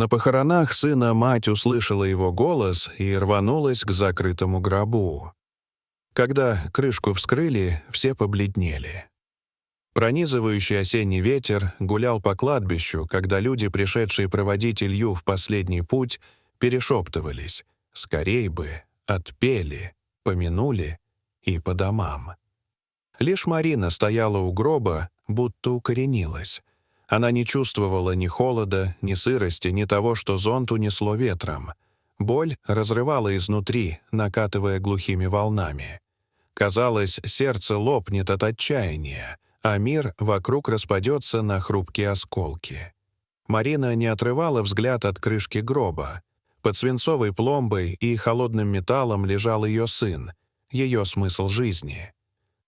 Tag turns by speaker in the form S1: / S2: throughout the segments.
S1: На похоронах сына мать услышала его голос и рванулась к закрытому гробу. Когда крышку вскрыли, все побледнели. Пронизывающий осенний ветер гулял по кладбищу, когда люди, пришедшие проводить Илью в последний путь, перешептывались: «Скорей бы, отпели, помянули и по домам». Лишь Марина стояла у гроба, будто укоренилась. Она не чувствовала ни холода, ни сырости, ни того, что зонт унесло ветром. Боль разрывала изнутри, накатывая глухими волнами. Казалось, сердце лопнет от отчаяния, а мир вокруг распадется на хрупкие осколки. Марина не отрывала взгляд от крышки гроба. Под свинцовой пломбой и холодным металлом лежал ее сын, ее смысл жизни.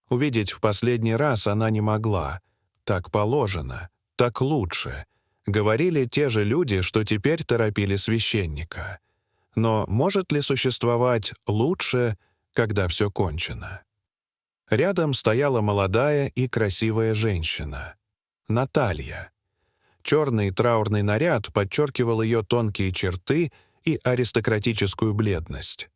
S1: Увидеть в последний раз она не могла. Так положено, так лучше. Говорили те же люди, что теперь торопили священника. Но может ли существовать лучше, когда все кончено? Рядом стояла молодая и красивая женщина. Наталья. Черный траурный наряд подчеркивал ее тонкие черты и аристократическую бледность.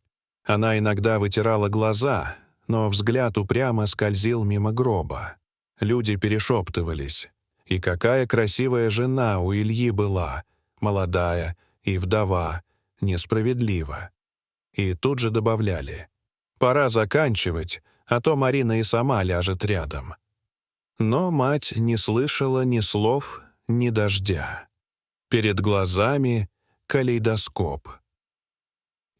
S1: Она иногда вытирала глаза, но взгляд упрямо скользил мимо гроба. Люди перешептывались. И какая красивая жена у Ильи была, молодая и вдова, несправедливо. И тут же добавляли: «Пора заканчивать, а то Марина и сама ляжет рядом». Но мать не слышала ни слов, ни дождя. Перед глазами калейдоскоп.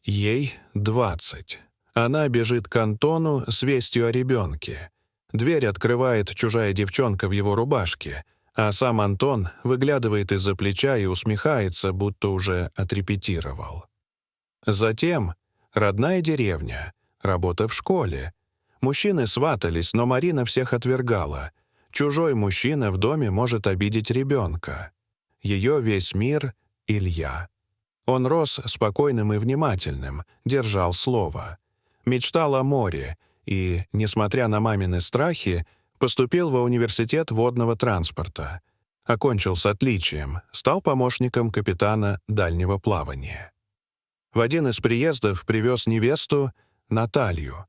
S1: Ей 20. Она бежит к Антону с вестью о ребенке. Дверь открывает чужая девчонка в его рубашке, а сам Антон выглядывает из-за плеча и усмехается, будто уже отрепетировал. Затем родная деревня, работа в школе. Мужчины сватались, но Марина всех отвергала. Чужой мужчина в доме может обидеть ребенка. Ее весь мир — Илья. Он рос спокойным и внимательным, держал слово. Мечтал о море и, несмотря на мамины страхи, поступил во университет водного транспорта. Окончил с отличием, стал помощником капитана дальнего плавания. В один из приездов привез невесту, Наталью.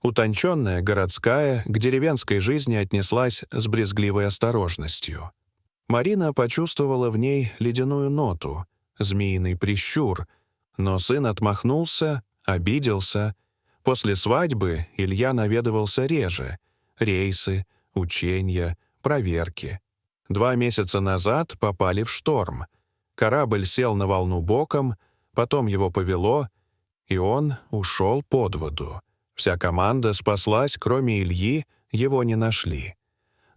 S1: Утонченная, городская, к деревенской жизни отнеслась с брезгливой осторожностью. Марина почувствовала в ней ледяную ноту, змеиный прищур, но сын отмахнулся, обиделся. После свадьбы Илья наведывался реже. Рейсы, учения, проверки. 2 месяца назад попали в шторм. Корабль сел на волну боком, потом его повело, и он ушел под воду. Вся команда спаслась, кроме Ильи, его не нашли.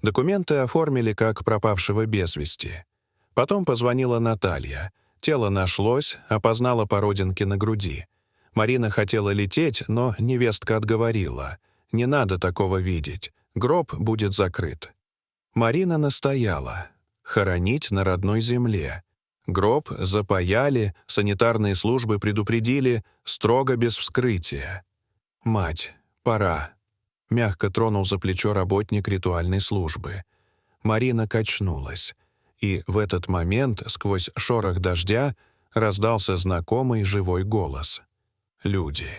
S1: Документы оформили как пропавшего без вести. Потом позвонила Наталья. Тело нашлось, опознала по родинке на груди. Марина хотела лететь, но невестка отговорила. «Не надо такого видеть. Гроб будет закрыт». Марина настояла. Хоронить на родной земле. Гроб запаяли, санитарные службы предупредили, строго без вскрытия. «Мать, пора», — мягко тронул за плечо работник ритуальной службы. Марина качнулась, и в этот момент сквозь шорох дождя раздался знакомый живой голос. «Люди,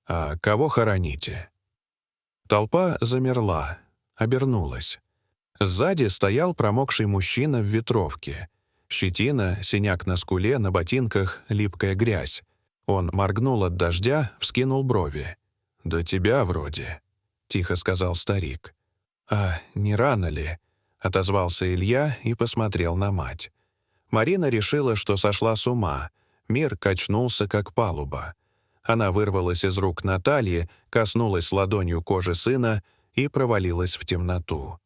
S1: а кого хороните?» Толпа замерла, обернулась. Сзади стоял промокший мужчина в ветровке. Щетина, синяк на скуле, на ботинках липкая грязь. Он моргнул от дождя, вскинул брови. «Да тебя вроде», — тихо сказал старик. «А не рано ли?» — отозвался Илья и посмотрел на мать. Марина решила, что сошла с ума. Мир качнулся, как палуба. Она вырвалась из рук Натальи, коснулась ладонью кожи сына и провалилась в темноту.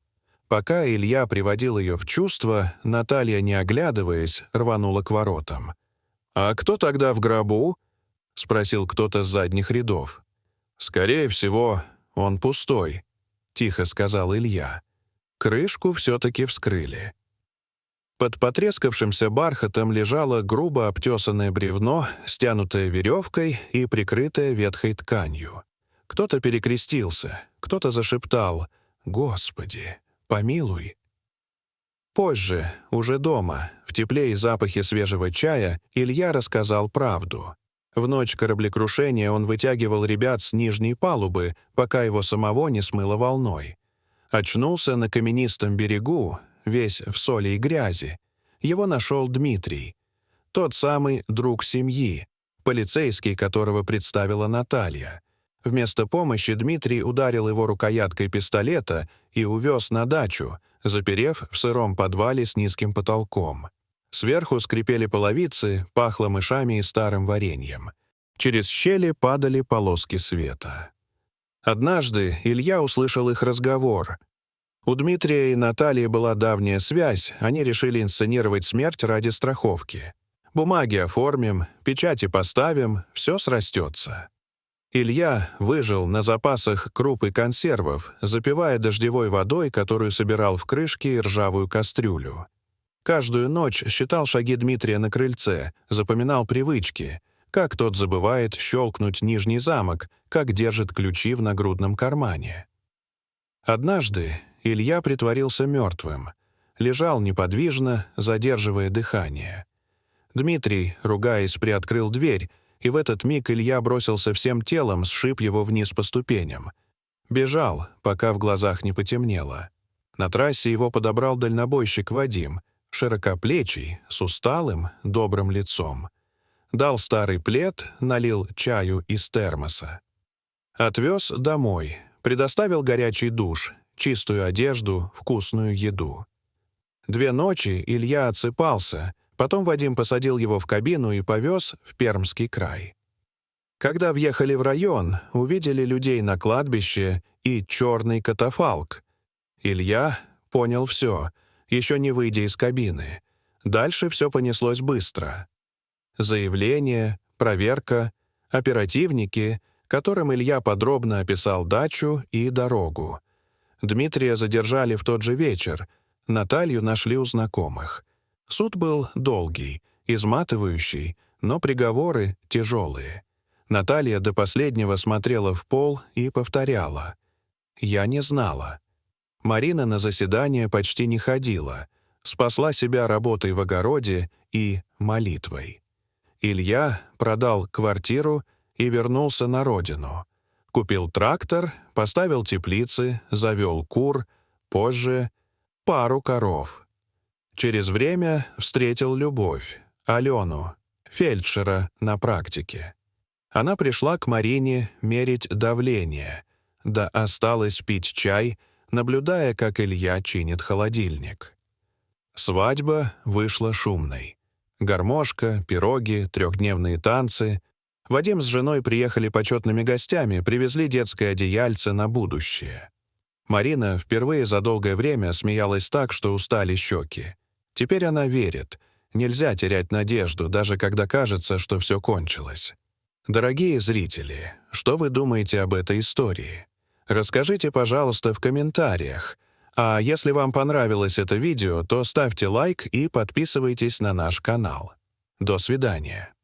S1: Пока Илья приводил ее в чувство, Наталья, не оглядываясь, рванула к воротам. «А кто тогда в гробу?» — спросил кто-то с задних рядов. «Скорее всего, он пустой», — тихо сказал Илья. Крышку все-таки вскрыли. Под потрескавшимся бархатом лежало грубо обтесанное бревно, стянутое веревкой и прикрытое ветхой тканью. Кто-то перекрестился, кто-то зашептал: «Господи, помилуй». Позже, уже дома, в тепле и запахе свежего чая, Илья рассказал правду. В ночь кораблекрушения он вытягивал ребят с нижней палубы, пока его самого не смыло волной. Очнулся на каменистом берегу, весь в соли и грязи. Его нашел Дмитрий. Тот самый друг семьи, полицейский, которого представила Наталья. Вместо помощи Дмитрий ударил его рукояткой пистолета и увез на дачу, заперев в сыром подвале с низким потолком. Сверху скрипели половицы, пахло мышами и старым вареньем. Через щели падали полоски света. Однажды Илья услышал их разговор. У Дмитрия и Натальи была давняя связь, они решили инсценировать смерть ради страховки. Бумаги оформим, печати поставим, все срастется. Илья выжил на запасах круп и консервов, запивая дождевой водой, которую собирал в крышке и ржавую кастрюлю. Каждую ночь считал шаги Дмитрия на крыльце, запоминал привычки, как тот забывает щелкнуть нижний замок, как держит ключи в нагрудном кармане. Однажды Илья притворился мертвым, лежал неподвижно, задерживая дыхание. Дмитрий, ругаясь, приоткрыл дверь, и в этот миг Илья бросился всем телом, сшиб его вниз по ступеням. Бежал, пока в глазах не потемнело. На трассе его подобрал дальнобойщик Вадим, широкоплечий, с усталым, добрым лицом. Дал старый плед, налил чаю из термоса. Отвез домой, предоставил горячий душ, чистую одежду, вкусную еду. 2 ночи Илья отсыпался, потом Вадим посадил его в кабину и повез в Пермский край. Когда въехали в район, увидели людей на кладбище и черный катафалк. Илья понял все, еще не выйдя из кабины. Дальше все понеслось быстро. Заявление, проверка, оперативники, которым Илья подробно описал дачу и дорогу. Дмитрия задержали в тот же вечер, Наталью нашли у знакомых. Суд был долгий, изматывающий, но приговоры тяжелые. Наталья до последнего смотрела в пол и повторяла: «Я не знала». Марина на заседание почти не ходила, спасла себя работой в огороде и молитвой. Илья продал квартиру и вернулся на родину. Купил трактор, поставил теплицы, завел кур, позже пару коров. Через время встретил любовь, Алену, фельдшера на практике. Она пришла к Марине мерить давление, да осталось пить чай, наблюдая, как Илья чинит холодильник. Свадьба вышла шумной. Гармошка, пироги, 3-дневные танцы. Вадим с женой приехали почетными гостями, привезли детское одеяльце на будущее. Марина впервые за долгое время смеялась так, что устали щеки. Теперь она верит. Нельзя терять надежду, даже когда кажется, что все кончилось. Дорогие зрители, что вы думаете об этой истории? Расскажите, пожалуйста, в комментариях. А если вам понравилось это видео, то ставьте лайк и подписывайтесь на наш канал. До свидания.